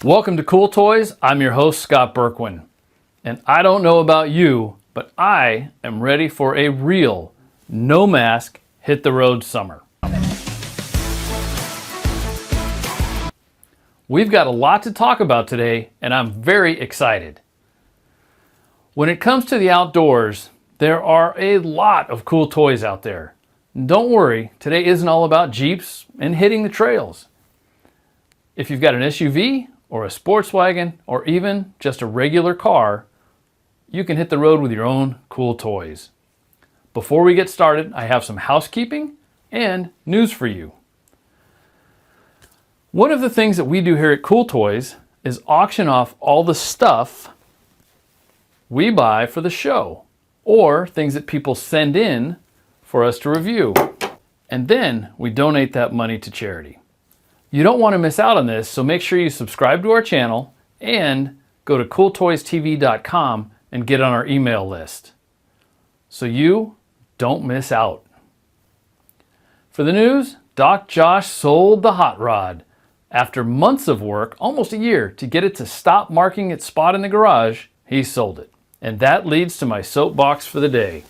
Welcome to Cool Toys. I'm your host, Scott Berkwin. And I don't know about you, but I am ready for a real, no mask, hit the road summer. We've got a lot to talk about today, and I'm very excited. When it comes to the outdoors, there are a lot of cool toys out there. Don't worry, today isn't all about Jeeps and hitting the trails. If you've got an SUV, or a sports wagon, or even just a regular car, you can hit the road with your own cool toys. Before we get started, I have some housekeeping and news for you. One of the things that we do here at Cool Toys is auction off all the stuff we buy for the show, or things that people send in for us to review. And then we donate that money to charity. You don't want to miss out on this, so make sure you subscribe to our channel and go to CoolToysTV.com and get on our email list so you don't miss out. For the news, Doc Josh sold the hot rod. After months of work, almost a year, to get it to stop marking its spot in the garage, he sold it. And that leads to my soapbox for the day.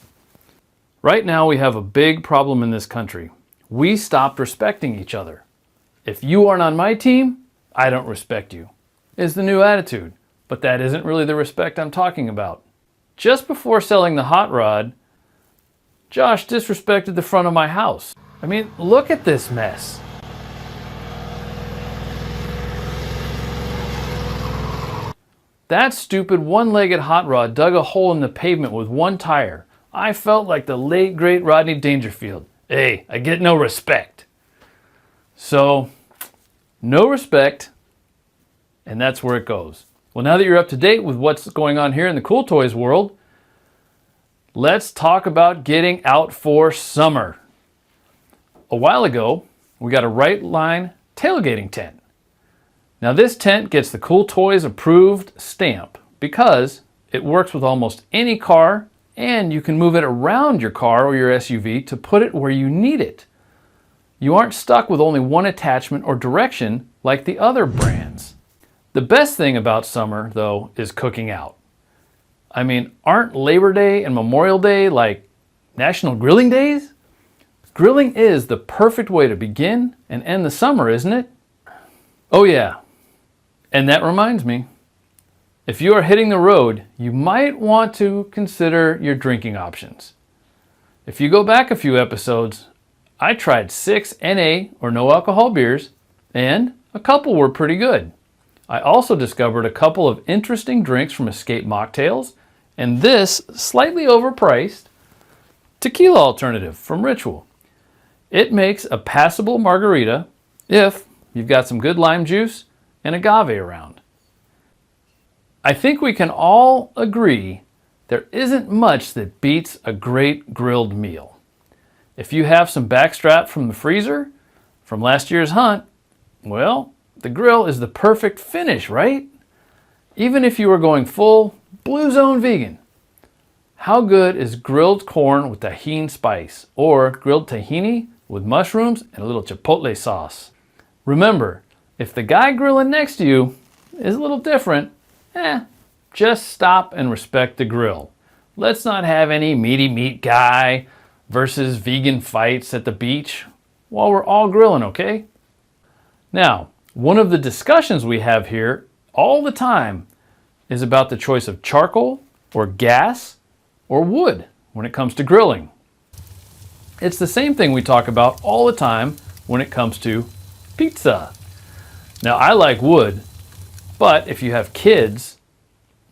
Right now we have a big problem in this country. We stopped respecting each other. If you aren't on my team, I don't respect you, is the new attitude. But that isn't really the respect I'm talking about. Just before selling the hot rod, Josh disrespected the front of my house. I mean, look at this mess. That stupid one-legged hot rod dug a hole in the pavement with one tire. I felt like the late, great Rodney Dangerfield. Hey, I get no respect. So, no respect, and that's where it goes. Well, now that you're up to date with what's going on here in the Cool Toys world, let's talk about getting out for summer. A while ago, we got a Right Line tailgating tent. Now this tent gets the Cool Toys approved stamp because it works with almost any car, and you can move it around your car or your SUV to put it where you need it. You aren't stuck with only one attachment or direction like the other brands. The best thing about summer, though, is cooking out. I mean, aren't Labor Day and Memorial Day like National Grilling Days? Grilling is the perfect way to begin and end the summer, isn't it? Oh yeah, and that reminds me, if you are hitting the road, you might want to consider your drinking options. If you go back a few episodes, I tried 6 NA or no alcohol beers, and a couple were pretty good. I also discovered a couple of interesting drinks from Escape Mocktails, and this slightly overpriced tequila alternative from Ritual. It makes a passable margarita if you've got some good lime juice and agave around. I think we can all agree there isn't much that beats a great grilled meal. If you have some backstrap from the freezer from last year's hunt, well, the grill is the perfect finish, right? Even if you are going full Blue Zone vegan. How good is grilled corn with tahini spice or grilled tahini with mushrooms and a little chipotle sauce? Remember, if the guy grilling next to you is a little different, just stop and respect the grill. Let's not have any meaty meat guy versus vegan fights at the beach while we're all grilling, okay? Now, one of the discussions we have here all the time is about the choice of charcoal or gas or wood when it comes to grilling. It's the same thing we talk about all the time when it comes to pizza. Now, I like wood, but if you have kids,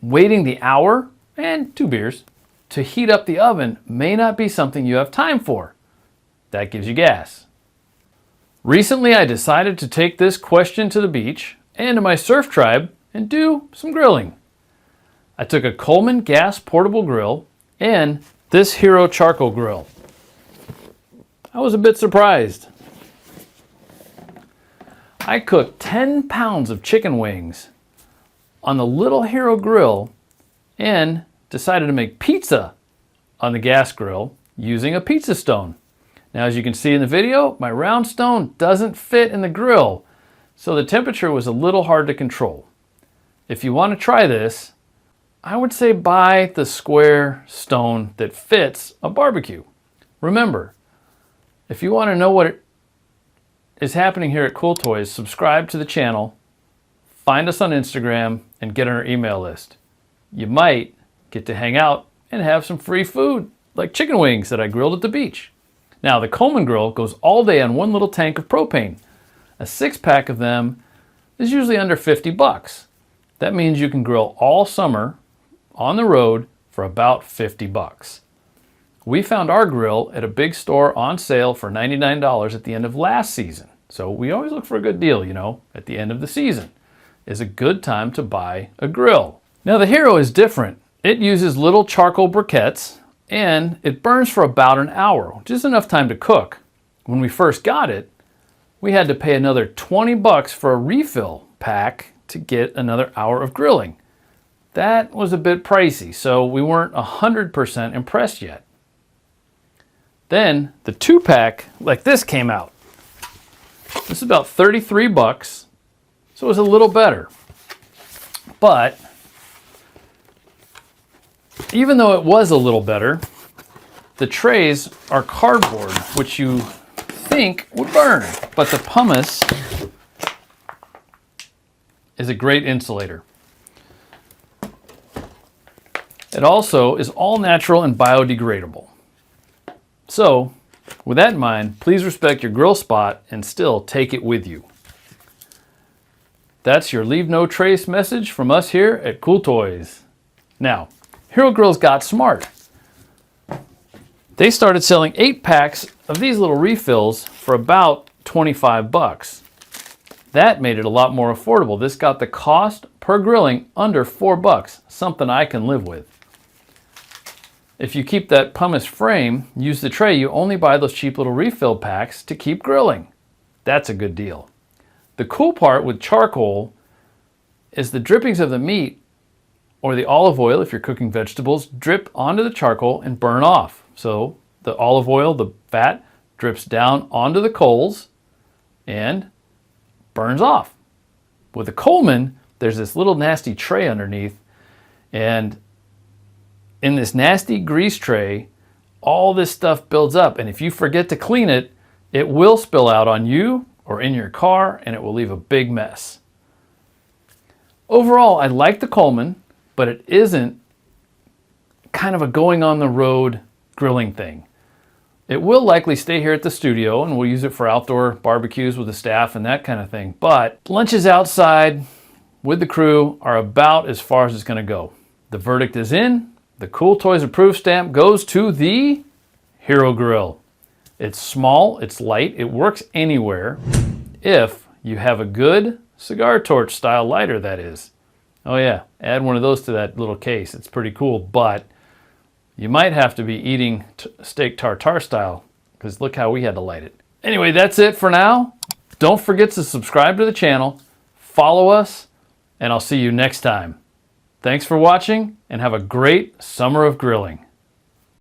waiting the hour and 2 beers to heat up the oven may not be something you have time for. That gives you gas. Recently, I decided to take this question to the beach and to my surf tribe and do some grilling. I took a Coleman gas portable grill and this Hero charcoal grill. I was a bit surprised. I cooked 10 pounds of chicken wings on the little Hero grill and decided to make pizza on the gas grill using a pizza stone. Now, as you can see in the video, my round stone doesn't fit in the grill. so the temperature was a little hard to control. If you want to try this, I would say buy the square stone that fits a barbecue. Remember, if you want to know what is happening here at Cool Toys, subscribe to the channel, find us on Instagram, and get on our email list. You might get to hang out and have some free food, like chicken wings that I grilled at the beach. Now, the Coleman grill goes all day on one little tank of propane. A 6-pack of them is usually under 50 bucks. That means you can grill all summer on the road for about 50 bucks. We found our grill at a big store on sale for $99 at the end of last season. So we always look for a good deal, you know, at the end of the season is a good time to buy a grill. Now the Hero is different. It uses little charcoal briquettes and it burns for about an hour, which is enough time to cook. When we first got it, we had to pay another 20 bucks for a refill pack to get another hour of grilling. That was a bit pricey, so we weren't 100% impressed yet. Then the 2-pack like this came out. This is about 33 bucks, so it was a little better. But even though it was a little better, the trays are cardboard, which you think would burn. But the pumice is a great insulator. It also is all natural and biodegradable. So, with that in mind, please respect your grill spot and still take it with you. That's your Leave No Trace message from us here at Cool Toys. Now, Hero Grills got smart. They started selling 8-packs of these little refills for about 25 bucks. That made it a lot more affordable. This got the cost per grilling under 4 bucks, something I can live with. If you keep that pumice frame, use the tray, you only buy those cheap little refill packs to keep grilling. That's a good deal. The cool part with charcoal is the drippings of the meat or the olive oil, if you're cooking vegetables, drip onto the charcoal and burn off. So the olive oil, the fat, drips down onto the coals and burns off. With the Coleman, there's this little nasty tray underneath, and in this nasty grease tray, all this stuff builds up, and if you forget to clean it, it will spill out on you or in your car, and it will leave a big mess. Overall, I like the Coleman, but it isn't kind of a going on the road grilling thing. It will likely stay here at the studio, and we'll use it for outdoor barbecues with the staff and that kind of thing, but lunches outside with the crew are about as far as it's going to go. The verdict is in. The Cool Toys approved stamp goes to the Hero Grill. It's small, it's light, it works anywhere if you have a good cigar torch style lighter, that is. Oh yeah, add one of those to that little case. It's pretty cool, but you might have to be eating steak tartare style, because look how we had to light it. Anyway, that's it for now. Don't forget to subscribe to the channel, follow us, and I'll see you next time. Thanks for watching, and have a great summer of grilling.